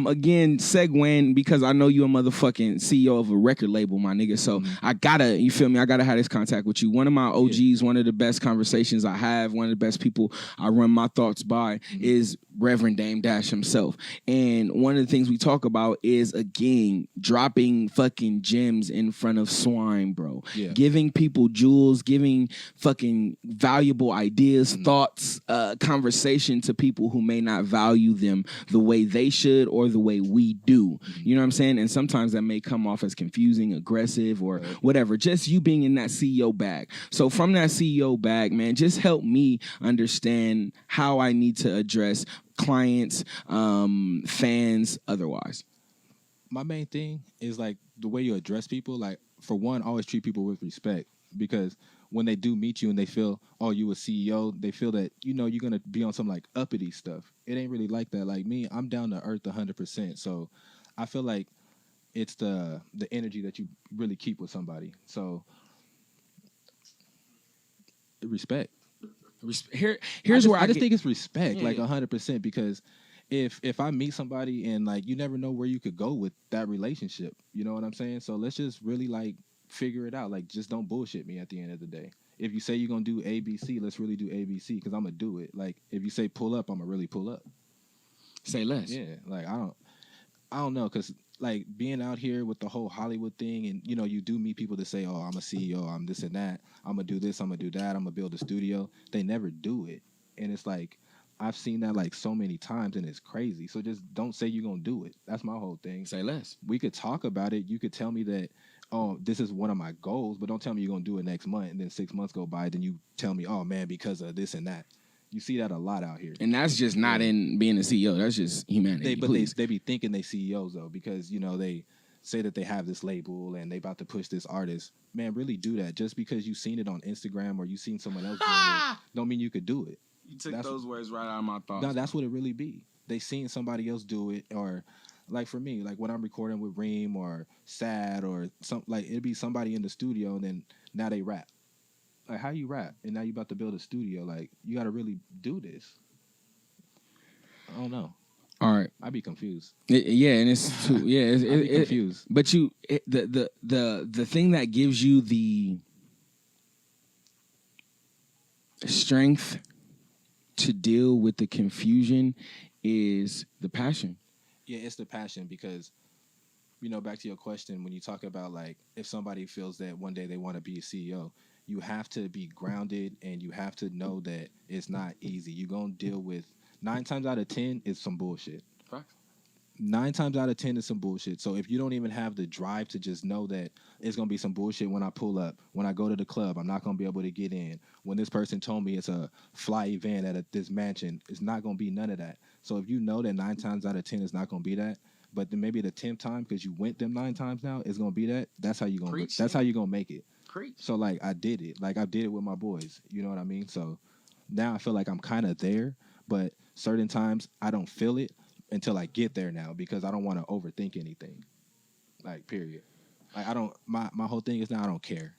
Speaker 1: Again, segueing, because I know you a motherfucking CEO of a record label, my nigga. So I gotta, you feel me? I gotta have this contact with you. One of my OGs, one of the best conversations I have, one of the best people I run my thoughts by is Reverend Dame Dash himself. And one of the things we talk about is, again, dropping fucking gems in front of swine, bro.
Speaker 2: Yeah.
Speaker 1: Giving people jewels, giving fucking valuable ideas, thoughts, conversation to people who may not value them the way they should or the way we do. You know what I'm saying? And sometimes that may come off as confusing, aggressive, or whatever. Just you being in that CEO bag. So from that CEO bag, man, just help me understand how I need to address clients, fans, otherwise.
Speaker 2: My main thing is like the way you address people. Like, for one, always treat people with respect, because when they do meet you and they feel, oh, you a CEO, they feel that, you know, you're going to be on some like uppity stuff. It ain't really like that. Like me, I'm down to earth 100%. So I feel like it's the energy that you really keep with somebody. So respect.
Speaker 1: Here's where
Speaker 2: I just think it's respect, like 100%, because if I meet somebody and like you never know where you could go with that relationship, you know what I'm saying? So let's just really like figure it out. Like, just don't bullshit me at the end of the day. If you say you're gonna do ABC, let's really do ABC, because I'm gonna do it. Like, if you say pull up, I'm gonna really pull up.
Speaker 1: Say less.
Speaker 2: Yeah, like I don't know, because like being out here with the whole Hollywood thing, and you know, you do meet people that say, oh, I'm a CEO, I'm this and that, I'm gonna do this, I'm gonna do that, I'm gonna build a studio. They never do it, and it's like, I've seen that like so many times, and it's crazy. So just don't say you're gonna do it. That's my whole thing.
Speaker 1: Say less.
Speaker 2: We could talk about it. You could tell me that, oh, this is one of my goals, but don't tell me you're gonna do it next month, and then 6 months go by, then you tell me, oh man, because of this and that. You see that a lot out here.
Speaker 1: And that's just not in being a CEO. That's just humanity.
Speaker 2: They be thinking they CEOs though, because you know they say that they have this label and they about to push this artist. Man, really do that. Just because you seen it on Instagram or you seen someone else doing it, don't mean you could do it.
Speaker 1: You took those words right out of my thoughts.
Speaker 2: No, that's what it really be. They seen somebody else do it, or like for me, like when I'm recording with Reem or Sad or some, like it'd be somebody in the studio and then now they rap. Like, how you rap and now you about to build a studio? Like, you got to really do this. I don't know.
Speaker 1: All right,
Speaker 2: I'd be confused.
Speaker 1: Yeah, and it's too, yeah,
Speaker 2: I'd be confused.
Speaker 1: But the thing that gives you the strength to deal with the confusion is the passion.
Speaker 2: Yeah, it's the passion, because, you know, back to your question, when you talk about like if somebody feels that one day they want to be a CEO, you have to be grounded and you have to know that it's not easy. You're going to deal with 9 times out of 10 is some bullshit.
Speaker 1: Facts.
Speaker 2: 9 times out of 10 is some bullshit. So if you don't even have the drive to just know that it's going to be some bullshit when I pull up, when I go to the club, I'm not going to be able to get in. When this person told me it's a fly event at this mansion, it's not going to be none of that. So if you know that 9 times out of 10 is not going to be that, but then maybe the 10th time, because you went them 9 times now, it's going to be that, that's how you're going to make it.
Speaker 1: Preach.
Speaker 2: So like I did it. Like I did it with my boys. You know what I mean? So now I feel like I'm kind of there, but certain times I don't feel it until I get there now, because I don't want to overthink anything. Like, period. Like I don't, my whole thing is now I don't care.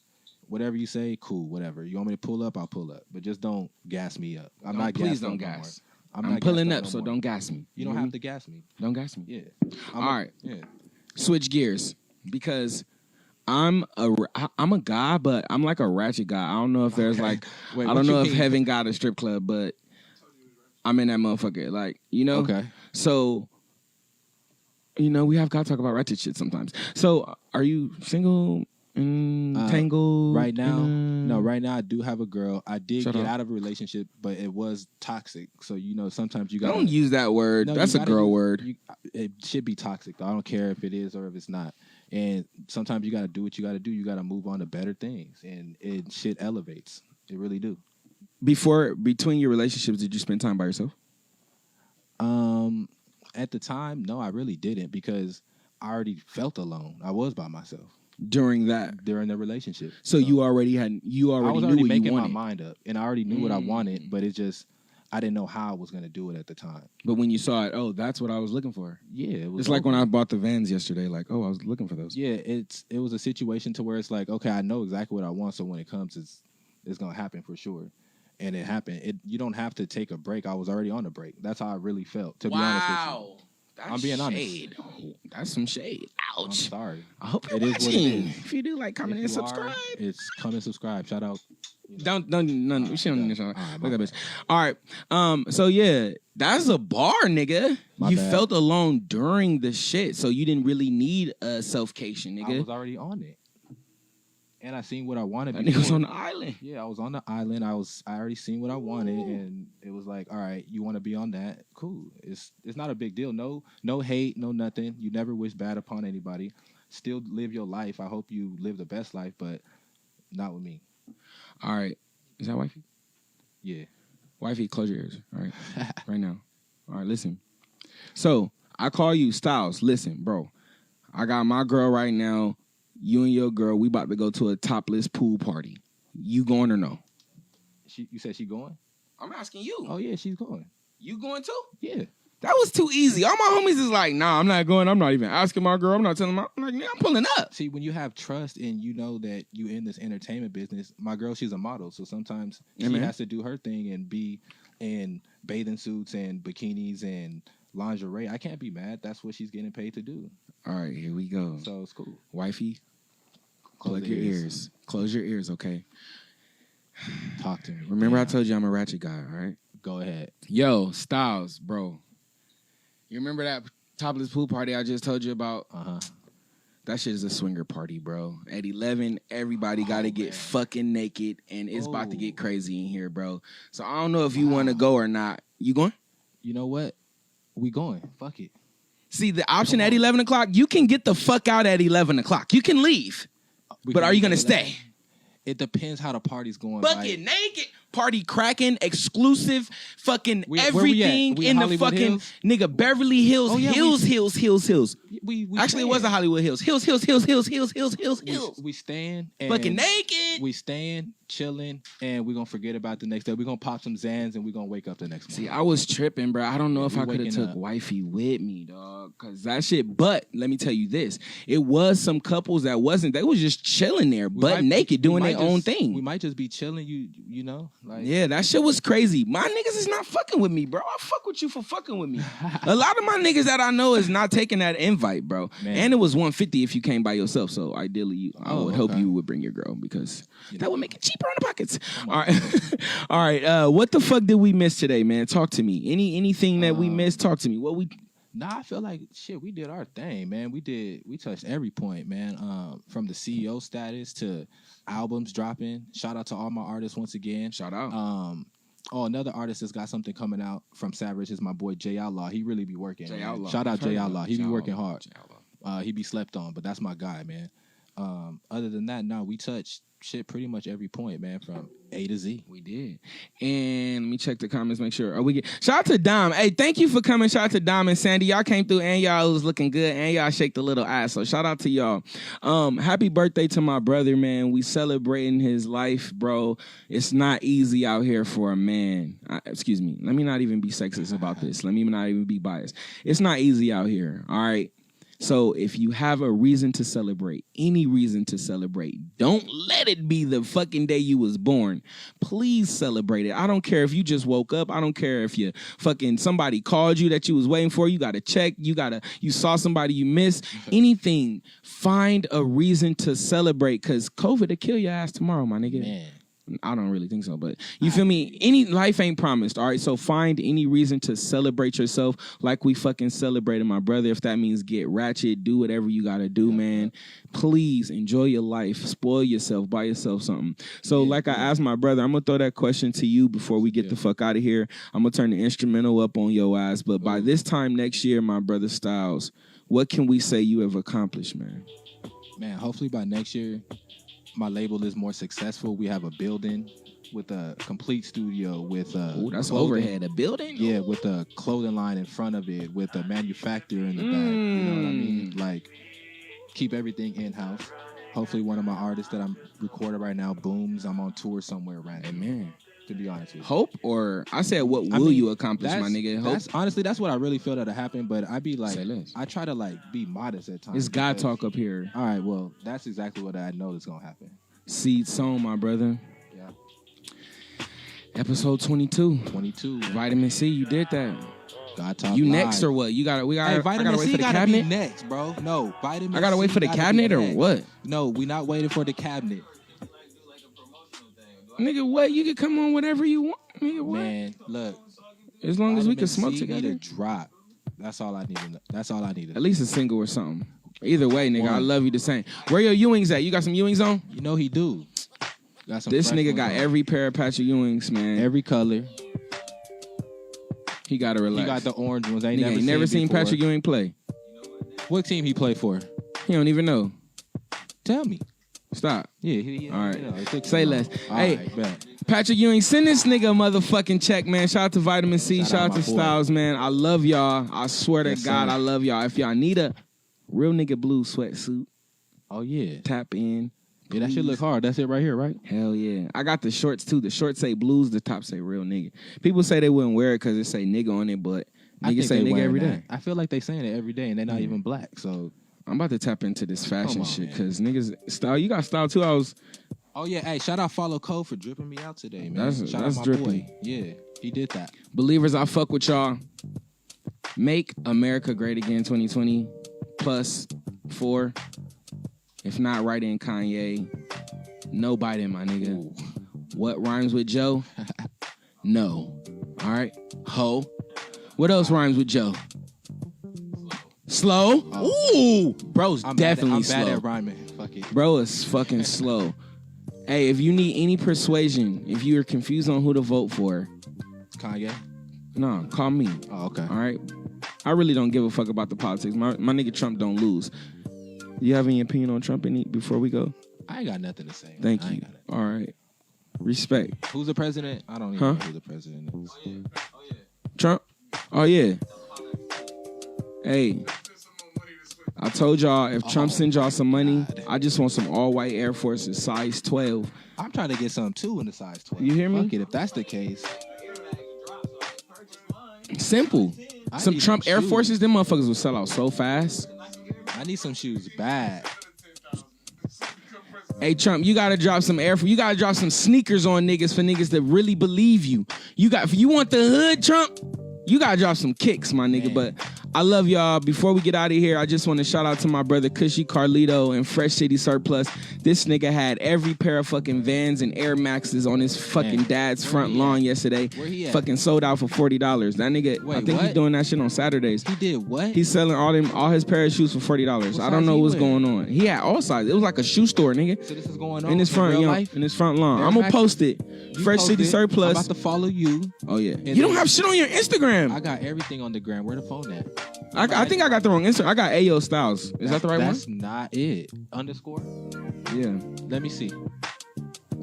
Speaker 2: Whatever you say, cool, whatever. You want me to pull up, I'll pull up. But just don't gas me up.
Speaker 1: Please don't gas. I'm pulling up, so don't gas me.
Speaker 2: You don't have to gas me.
Speaker 1: Don't gas me.
Speaker 2: Yeah.
Speaker 1: All right.
Speaker 2: Yeah.
Speaker 1: Switch gears, because I'm a guy, but I'm like a ratchet guy. I don't know if there's like,
Speaker 2: Wait,
Speaker 1: I don't know if Heaven got a strip club, but I'm in that motherfucker. Like, you know?
Speaker 2: Okay.
Speaker 1: So, you know, we have got to talk about ratchet shit sometimes. So, are you single and tangled?
Speaker 2: Right now? No, right now I do have a girl. I did
Speaker 1: Shut
Speaker 2: get
Speaker 1: up.
Speaker 2: out of a relationship, but it was toxic. So, you know, sometimes you got
Speaker 1: Don't use that word.
Speaker 2: No,
Speaker 1: That's a girl word.
Speaker 2: It should be toxic, though. I don't care if it is or if it's not. And sometimes you got to do what you got to do. You got to move on to better things. And shit elevates. It really do.
Speaker 1: Between your relationships, did you spend time by yourself?
Speaker 2: At the time, no, I really didn't, because I already felt alone. I was by myself
Speaker 1: During the
Speaker 2: relationship.
Speaker 1: So you already
Speaker 2: I was
Speaker 1: knew
Speaker 2: already
Speaker 1: what you
Speaker 2: making
Speaker 1: wanted.
Speaker 2: my mind up, and I already knew what I wanted, but it just, I didn't know how I was going to do it at the time.
Speaker 1: But when you saw it, oh, that's what I was looking for.
Speaker 2: Yeah, it was.
Speaker 1: It's like when I bought the Vans yesterday. Like, oh, I was looking for those.
Speaker 2: Yeah, it was a situation to where it's like, okay, I know exactly what I want, so when it comes, it's going to happen for sure. And it happened. You don't have to take a break. I was already on the break. That's how I really felt, to be honest with you. I'm being
Speaker 1: shade. Honest. That's some shade. Ouch.
Speaker 2: I'm sorry.
Speaker 1: I hope you're
Speaker 2: It is
Speaker 1: watching.
Speaker 2: what it is.
Speaker 1: If you do, like, comment, and subscribe.
Speaker 2: It's come and subscribe. Shout out.
Speaker 1: Don't we shouldn't need to shout out.
Speaker 2: All right,
Speaker 1: Look at that bitch. All right. So yeah, that's a bar, nigga. You
Speaker 2: bad.
Speaker 1: felt alone during the shit, so you didn't really need a self-cation,
Speaker 2: I
Speaker 1: nigga.
Speaker 2: was already on it. and I seen what I wanted.
Speaker 1: That nigga was on the island.
Speaker 2: Yeah, I was on the island. I already seen what I wanted, and it was like, all right, you want to be on that? Cool. It's not a big deal. No hate, no nothing. You never wish bad upon anybody. Still live your life. I hope you live the best life, but not with me.
Speaker 1: All right. Is that wifey?
Speaker 2: Yeah.
Speaker 1: Wifey, close your ears. All right. Right now. All right, listen. So I call you Styles. Listen, bro. I got my girl right now. You and your girl, we about to go to a topless pool party. You going or no?
Speaker 2: You said she going?
Speaker 1: I'm asking you.
Speaker 2: Oh yeah, she's going.
Speaker 1: You going too?
Speaker 2: Yeah.
Speaker 1: That was too easy. All my homies is like, nah, I'm not going. I'm not even asking my girl. I'm not telling my. I'm like, yeah, I'm pulling up.
Speaker 2: See, when you have trust and you know that you in this entertainment business, my girl, she's a model, so sometimes she has to do her thing and be in bathing suits and bikinis and lingerie. I can't be mad. That's what she's getting paid to do.
Speaker 1: All right, here we go.
Speaker 2: So it's cool.
Speaker 1: Wifey, plug your ears. Close your ears, okay?
Speaker 2: Talk to me.
Speaker 1: Remember I told you I'm a ratchet guy, all right?
Speaker 2: Go ahead.
Speaker 1: Yo, Styles, bro. You remember that topless pool party I just told you about?
Speaker 2: Uh-huh.
Speaker 1: That shit is a swinger party, bro. At 11, everybody got to get fucking naked, and it's about to get crazy in here, bro. So I don't know if you want to go or not. You going?
Speaker 2: You know what? We going. Fuck it.
Speaker 1: See, the option at 11 o'clock, you can get the fuck out at 11 o'clock. You can leave. But are you going to stay?
Speaker 2: It depends how the party's going.
Speaker 1: Bucket naked. Party cracking, exclusive, fucking everything
Speaker 2: we
Speaker 1: in the
Speaker 2: Hollywood
Speaker 1: fucking
Speaker 2: Hills?
Speaker 1: nigga Beverly Hills, Hills.
Speaker 2: We
Speaker 1: Actually, it wasn't Hollywood Hills. Hills.
Speaker 2: We stand and
Speaker 1: fucking naked.
Speaker 2: We stand chilling, and we're gonna forget about the next day. We're gonna pop some Xans, and we're gonna wake up the next morning.
Speaker 1: See, I was tripping, bro. I don't know if I could have took
Speaker 2: up.
Speaker 1: wifey with me, dog, cause that shit. But let me tell you this: it was some couples that wasn't. They was just chilling there, butt naked, doing their own thing.
Speaker 2: We might just be chilling. You know, like
Speaker 1: yeah, that shit was crazy. My niggas is not fucking with me, bro. I fuck with you for fucking with me. A lot of my niggas that I know is not taking that invite, bro.
Speaker 2: Man.
Speaker 1: And it was $150 if you came by yourself. So ideally, I would hope you would bring your girl because that would make it cheaper on the pockets. All right, all right. What the fuck did we miss today, man? Talk to me. Anything that we missed? Talk to me. What we?
Speaker 2: Nah, I feel like shit. We did our thing, man. We touched every point, man. From the CEO status to albums dropping. Shout out to all my artists once again.
Speaker 1: Shout out.
Speaker 2: Another artist that's got something coming out from Savage is my boy Jay Outlaw. He really be working.
Speaker 1: Jay Outlaw.
Speaker 2: Shout out Jay Outlaw. He be working hard. He be slept on, but that's my guy, man. Other than that, we touched shit pretty much every point, man, from A to Z.
Speaker 1: We did. And let me check the comments, make sure. Shout out to Dom. Hey, thank you for coming. Shout out to Dom and Sandy. Y'all came through and y'all was looking good and y'all shake the little ass. So shout out to y'all. Happy birthday to my brother, man. We celebrating his life, bro. It's not easy out here for a man. Excuse me. Let me not even be sexist about this. Let me not even be biased. It's not easy out here, all right? So if you have a reason to celebrate, any reason to celebrate, don't let it be the fucking day you was born. Please celebrate it. I don't care if you just woke up. I don't care if you fucking somebody called you that you was waiting for. You got to check. You saw somebody you missed. Anything. Find a reason to celebrate because COVID will kill your ass tomorrow, my nigga.
Speaker 2: Man.
Speaker 1: I don't really think so, but you feel me? Any life ain't promised, all right? So find any reason to celebrate yourself like we fucking celebrated my brother. If that means get ratchet, do whatever you got to do, man. Please enjoy your life. Spoil yourself. Buy yourself something. So like I asked my brother, I'm going to throw that question to you before we get the fuck out of here. I'm going to turn the instrumental up on your ass. But by this time next year, my brother Styles, what can we say you have accomplished, man?
Speaker 2: Man, hopefully by next year, my label is more successful. We have a building with a complete studio with
Speaker 1: that's
Speaker 2: clothing.
Speaker 1: overhead. A building?
Speaker 2: Yeah, with a clothing line in front of it, with a manufacturer in the back. You know what I mean? Like, keep everything in-house. Hopefully one of my artists that I'm recording right now booms. I'm on tour somewhere right now.
Speaker 1: Amen.
Speaker 2: To be honest with you.
Speaker 1: Hope or I said what will you accomplish, my nigga? Hope.
Speaker 2: Honestly, that's what I really feel that'll happen, but I be like, I try to like be modest at times.
Speaker 1: It's God talk up here.
Speaker 2: All right, well, that's exactly what I know is gonna happen.
Speaker 1: Seed sown, my brother.
Speaker 2: Yeah.
Speaker 1: Episode 22.
Speaker 2: 22.
Speaker 1: Vitamin C, you did that.
Speaker 2: God talk.
Speaker 1: You
Speaker 2: live.
Speaker 1: Next or what? Hey,
Speaker 2: Vitamin C gotta be next, bro. No, Vitamin C.
Speaker 1: I gotta wait for the cabinet or what?
Speaker 2: No, we not waiting for the cabinet.
Speaker 1: Nigga, what? You can come on whatever you want. Nigga, what?
Speaker 2: Man, look.
Speaker 1: As long as we can smoke
Speaker 2: C
Speaker 1: together.
Speaker 2: Need a drop. That's all I need. That's all I needed.
Speaker 1: At least a single or something. Either way, nigga, I love you the same. Where your Ewings at? You got some Ewings on?
Speaker 2: You know he do. Got some
Speaker 1: This
Speaker 2: fresh
Speaker 1: nigga
Speaker 2: ones
Speaker 1: got
Speaker 2: on.
Speaker 1: every pair of Patrick Ewings, man.
Speaker 2: every color.
Speaker 1: He gotta relax.
Speaker 2: He got the orange ones. I
Speaker 1: Nigga ain't never seen
Speaker 2: before.
Speaker 1: Patrick Ewing play.
Speaker 2: What team he play for?
Speaker 1: He don't even know.
Speaker 2: Tell me.
Speaker 1: Stop.
Speaker 2: Yeah.
Speaker 1: All right.
Speaker 2: You know, it took
Speaker 1: Say
Speaker 2: too
Speaker 1: less.
Speaker 2: long. All
Speaker 1: Hey.
Speaker 2: right, bet.
Speaker 1: Patrick Ewing, send this nigga a motherfucking check, man. Shout out to Vitamin C. Shout out to
Speaker 2: my boy.
Speaker 1: Styles, man. I love y'all. I swear to
Speaker 2: Yes,
Speaker 1: God,
Speaker 2: sir.
Speaker 1: I love y'all. If y'all need a real nigga blue sweatsuit,
Speaker 2: Oh yeah.
Speaker 1: tap in.
Speaker 2: Yeah, that shit look hard. That's it right here, right?
Speaker 1: Hell yeah. I got the shorts too. The shorts say blues, the top say real nigga. People say they wouldn't wear it because it say nigga on it, but
Speaker 2: I
Speaker 1: niggas
Speaker 2: think
Speaker 1: say
Speaker 2: they
Speaker 1: nigga
Speaker 2: wearing
Speaker 1: every
Speaker 2: that.
Speaker 1: day.
Speaker 2: I feel like they saying it every day, and they're not even black. So.
Speaker 1: I'm about to tap into this fashion
Speaker 2: on,
Speaker 1: shit
Speaker 2: man.
Speaker 1: because niggas style. You got style too.
Speaker 2: Oh yeah, hey, shout out Follow Code for dripping me out today, man.
Speaker 1: That's
Speaker 2: shout out my
Speaker 1: drippy.
Speaker 2: boy. Yeah, he did that.
Speaker 1: Believers, I fuck with y'all. Make America great again 2020 plus 4. If not, write in Kanye. No Biden, my nigga.
Speaker 2: Ooh.
Speaker 1: What rhymes with Joe? No. All right. Ho. What else rhymes with Joe? Slow. Ooh. Bro's definitely
Speaker 2: I'm
Speaker 1: slow.
Speaker 2: bad at rhyming. Fuck it.
Speaker 1: Bro is fucking slow. Hey, if you need any persuasion, if you're confused on who to vote for,
Speaker 2: Kanye.
Speaker 1: no, call me.
Speaker 2: Oh, okay.
Speaker 1: All right. I really don't give a fuck about the politics. My nigga Trump don't lose. You have any opinion on Trump before we go?
Speaker 2: I ain't got nothing to say.
Speaker 1: Thank
Speaker 2: I
Speaker 1: you.
Speaker 2: ain't got it.
Speaker 1: All right. Respect.
Speaker 2: Who's the president? I don't even
Speaker 1: Huh?
Speaker 2: know who the president is.
Speaker 1: Trump? Oh, yeah. Hey, I told y'all if Trump sends y'all some money,
Speaker 2: God.
Speaker 1: I just want some all-white Air Forces, size 12.
Speaker 2: I'm trying to get some too in the size 12.
Speaker 1: You hear me?
Speaker 2: Fuck it, if that's the case.
Speaker 1: Simple.
Speaker 2: I
Speaker 1: Some
Speaker 2: need
Speaker 1: Trump
Speaker 2: some
Speaker 1: Air
Speaker 2: shoes.
Speaker 1: Forces, them motherfuckers will sell out so fast.
Speaker 2: I need some shoes bad.
Speaker 1: Hey Trump, you gotta drop some you gotta drop some sneakers on niggas for niggas that really believe you. If you want the hood, Trump, you gotta drop some kicks, my nigga.
Speaker 2: Man.
Speaker 1: But I love y'all. Before we get out of here, I just want to shout out to my brother Cushy Carlito and Fresh City Surplus. This nigga had every pair of fucking Vans and Air Maxes on his fucking
Speaker 2: Man.
Speaker 1: dad's
Speaker 2: Where
Speaker 1: front
Speaker 2: he
Speaker 1: lawn
Speaker 2: at?
Speaker 1: yesterday.
Speaker 2: Where he at?
Speaker 1: Fucking sold out for $40. That nigga, I
Speaker 2: Wait,
Speaker 1: think he's
Speaker 2: what?
Speaker 1: doing that shit on Saturdays.
Speaker 2: He did what?
Speaker 1: He's selling all his pair of shoes for $40. I don't
Speaker 2: size
Speaker 1: know
Speaker 2: he
Speaker 1: what's
Speaker 2: wear?
Speaker 1: going on. He had all sizes. It was like a shoe store, nigga.
Speaker 2: So this is going on
Speaker 1: In his front,
Speaker 2: real
Speaker 1: yo,
Speaker 2: life?
Speaker 1: in his front lawn.
Speaker 2: Air
Speaker 1: I'm gonna
Speaker 2: Maxes?
Speaker 1: post it.
Speaker 2: You
Speaker 1: Fresh
Speaker 2: post
Speaker 1: City
Speaker 2: it. I'm
Speaker 1: Surplus.
Speaker 2: about to follow you.
Speaker 1: Oh yeah.
Speaker 2: And
Speaker 1: You don't
Speaker 2: then-
Speaker 1: have shit on your Instagram.
Speaker 2: I got everything on the gram. Where the phone at?
Speaker 1: I think I got the wrong Instagram. I got Ayo Styles. Is that the right one?
Speaker 2: That's not it. Underscore?
Speaker 1: Yeah.
Speaker 2: Let me see.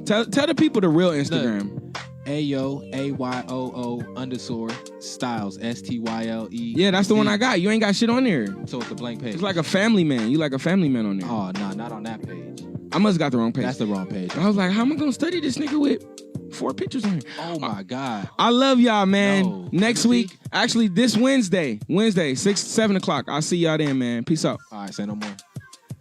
Speaker 1: Tell the people the real Instagram.
Speaker 2: Ayo, AYOO underscore Styles, STYLE.
Speaker 1: Yeah, that's the one I got. You ain't got shit on there.
Speaker 2: So it's a blank page.
Speaker 1: It's like a family man. You like a family man on there.
Speaker 2: Oh, no, not on that page.
Speaker 1: I must have got the wrong page.
Speaker 2: That's the wrong page.
Speaker 1: I was like, how am I gonna study this nigga with 4 pictures on here?
Speaker 2: Oh, my God.
Speaker 1: I love y'all, man.
Speaker 2: No.
Speaker 1: Next
Speaker 2: Let me
Speaker 1: week, actually this Wednesday, 6, 7 o'clock. I'll see y'all then, man. Peace out.
Speaker 2: All right, say no more.